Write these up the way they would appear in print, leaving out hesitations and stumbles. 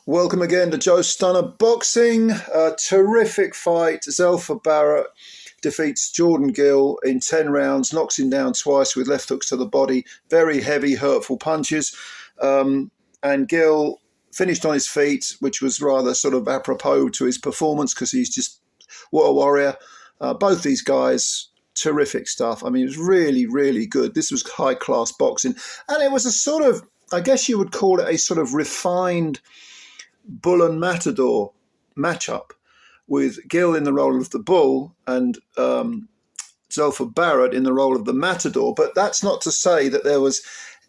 Welcome again to Joe Stunner Boxing. A terrific fight. Zelfa Barrett defeats Jordan Gill in 10 rounds, knocks him down twice with left hooks to the body, very heavy, hurtful punches. And Gill finished on his feet, which was rather sort of apropos to his performance because he's just, what a warrior. Both these guys, terrific stuff. I mean, it was really, really good. This was high-class boxing. And it was a sort of, I guess you would call it a sort of refined bull and matador matchup, with Gill in the role of the bull and Zelfa Barrett in the role of the matador. But that's not to say that there was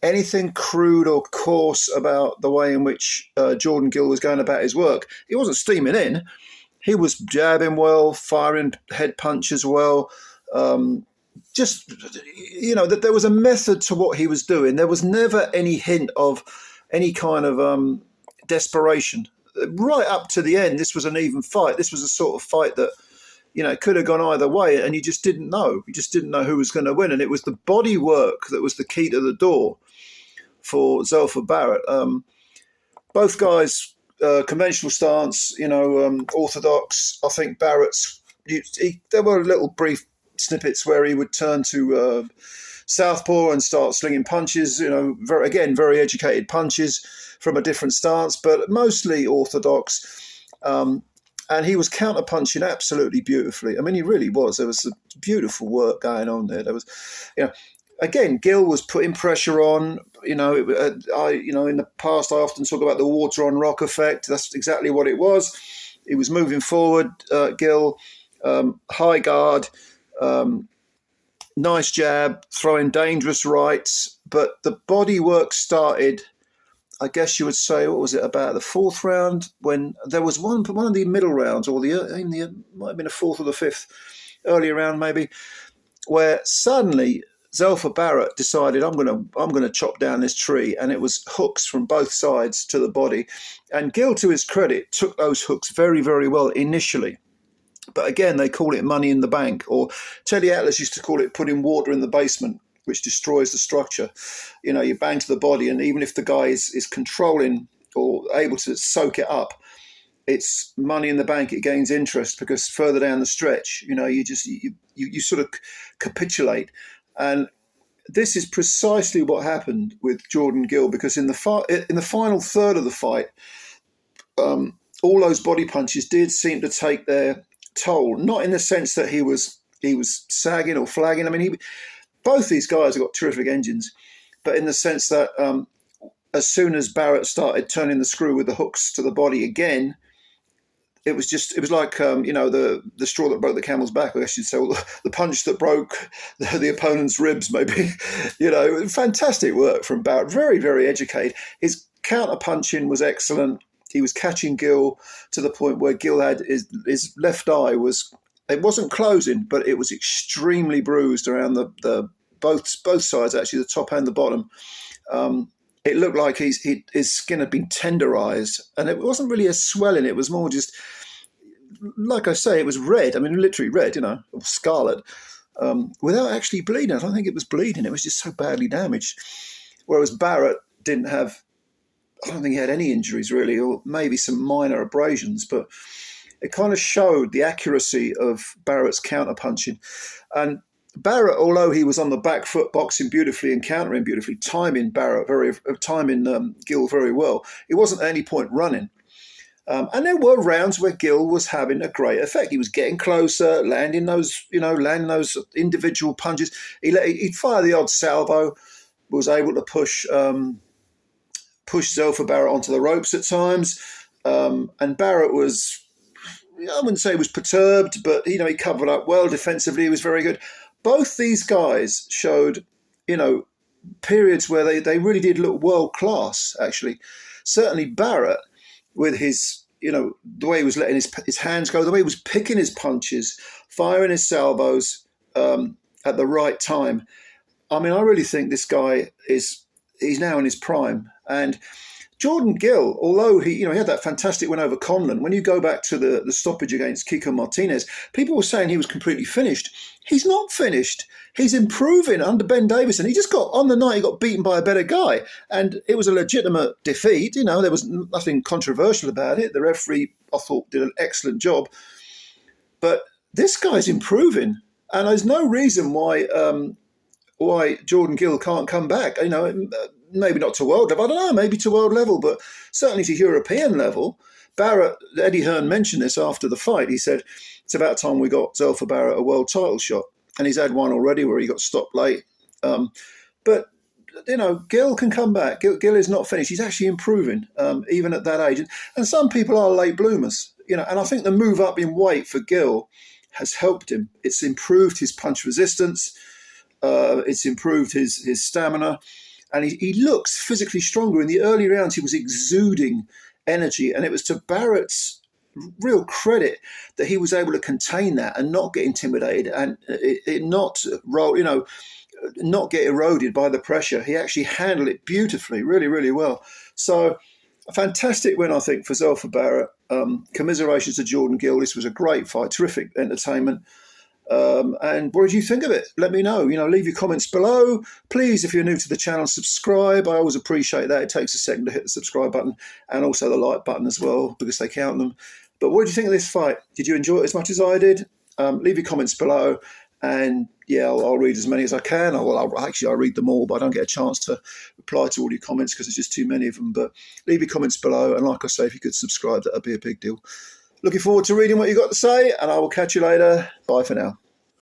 anything crude or coarse about the way in which Jordan Gill was going about his work. He wasn't steaming in. He was jabbing well, firing head punches well. Just, you know, that there was a method to what he was doing. There was never any hint of any kind of desperation. Right up to the end, this was an even fight. This was a sort of fight that, you know, could have gone either way, and you just didn't know. You just didn't know who was going to win, and it was the body work that was the key to the door for Zelfa Barrett. Both guys, conventional stance, you know, orthodox. I think Barrett's, there were little brief snippets where he would turn to southpaw and start slinging punches, you know, very educated punches from a different stance, but mostly orthodox. And he was counter-punching absolutely beautifully. I mean, he really was. There was some beautiful work going on there. There was, you know, again, Gill was putting pressure on. You know, in the past, I often talk about the water on rock effect. That's exactly what it was. He was moving forward, Gill, high guard, nice jab, throwing dangerous rights, but the body work started, I guess you would say, what was it, about the fourth round, when there was one of the middle rounds, or it might have been the fourth or the fifth, earlier round maybe, where suddenly Zelfa Barrett decided, I'm going to chop down this tree, and it was hooks from both sides to the body. And Gill, to his credit, took those hooks very, very well initially. But again, they call it money in the bank, or Teddy Atlas used to call it putting water in the basement, which destroys the structure. You know, you bang to the body, and even if the guy is controlling or able to soak it up, it's money in the bank. It gains interest because further down the stretch, you know, you sort of capitulate. And this is precisely what happened with Jordan Gill, because in the final third of the fight, all those body punches did seem to take their toll. Not in the sense that he was sagging or flagging. I mean, both these guys have got terrific engines, but in the sense that as soon as Barrett started turning the screw with the hooks to the body again, it was like the straw that broke the camel's back, I guess you'd say, or the punch that broke the opponent's ribs, maybe. You know, fantastic work from Barrett. Very, very educated. His counter punching was excellent. He was catching Gill to the point where Gill had his left eye it wasn't closing, but it was extremely bruised around the both sides, actually, the top and the bottom. It looked like his skin had been tenderized, and it wasn't really a swelling. It was more just, like I say, it was red. I mean, literally red, you know, or scarlet, without actually bleeding. I don't think it was bleeding. It was just so badly damaged. Whereas Barrett didn't have, I don't think he had any injuries really, or maybe some minor abrasions, but it kind of showed the accuracy of Barrett's counter-punching. And Barrett, although he was on the back foot boxing beautifully and countering beautifully, timing Gill very well, it wasn't at any point running. And there were rounds where Gill was having a great effect. He was getting closer, landing those individual punches. He'd fire the odd salvo, was able to push Zelfa Barrett onto the ropes at times. And Barrett was, I wouldn't say he was perturbed, but, you know, he covered up well defensively. He was very good. Both these guys showed, you know, periods where they really did look world class, actually. Certainly Barrett, with his, you know, the way he was letting his hands go, the way he was picking his punches, firing his salvos at the right time. I mean, I really think this guy he's now in his prime. And Jordan Gill, although he had that fantastic win over Conlon, when you go back to the stoppage against Kiko Martinez, people were saying he was completely finished. He's not finished. He's improving under Ben Davison. He just got, on the night, he got beaten by a better guy. And it was a legitimate defeat. There was nothing controversial about it. The referee, I thought, did an excellent job. But this guy's improving. And there's no reason why Jordan Gill can't come back. Maybe not to world level. I don't know, maybe to world level, but certainly to European level. Barrett, Eddie Hearn mentioned this after the fight. He said, it's about time we got ZELFA Barrett a world title shot. And he's had one already where he got stopped late. But Gill can come back. Gill is not finished. He's actually improving, even at that age. And some people are late bloomers, and I think the move up in weight for Gill has helped him. It's improved his punch resistance. It's improved his stamina. And he looks physically stronger. In the early rounds, he was exuding energy. And it was to Barrett's real credit that he was able to contain that and not get intimidated and not get eroded by the pressure. He actually handled it beautifully, really, really well. So a fantastic win, I think, for ZELFA Barrett. Commiserations to Jordan Gill. This was a great fight, terrific entertainment. And what did you think of it? Let me know. Leave your comments below. Please, if you're new to the channel, subscribe. I always appreciate that. It takes a second to hit the subscribe button and also the like button as well, because they count them. But what did you think of this fight? Did you enjoy it as much as I did? Leave your comments below. And yeah, I'll read as many as I can. I'll read them all, but I don't get a chance to reply to all your comments because there's just too many of them. But leave your comments below. And like I say, if you could subscribe, that would be a big deal. Looking forward to reading what you got to say, and I will catch you later. Bye for now.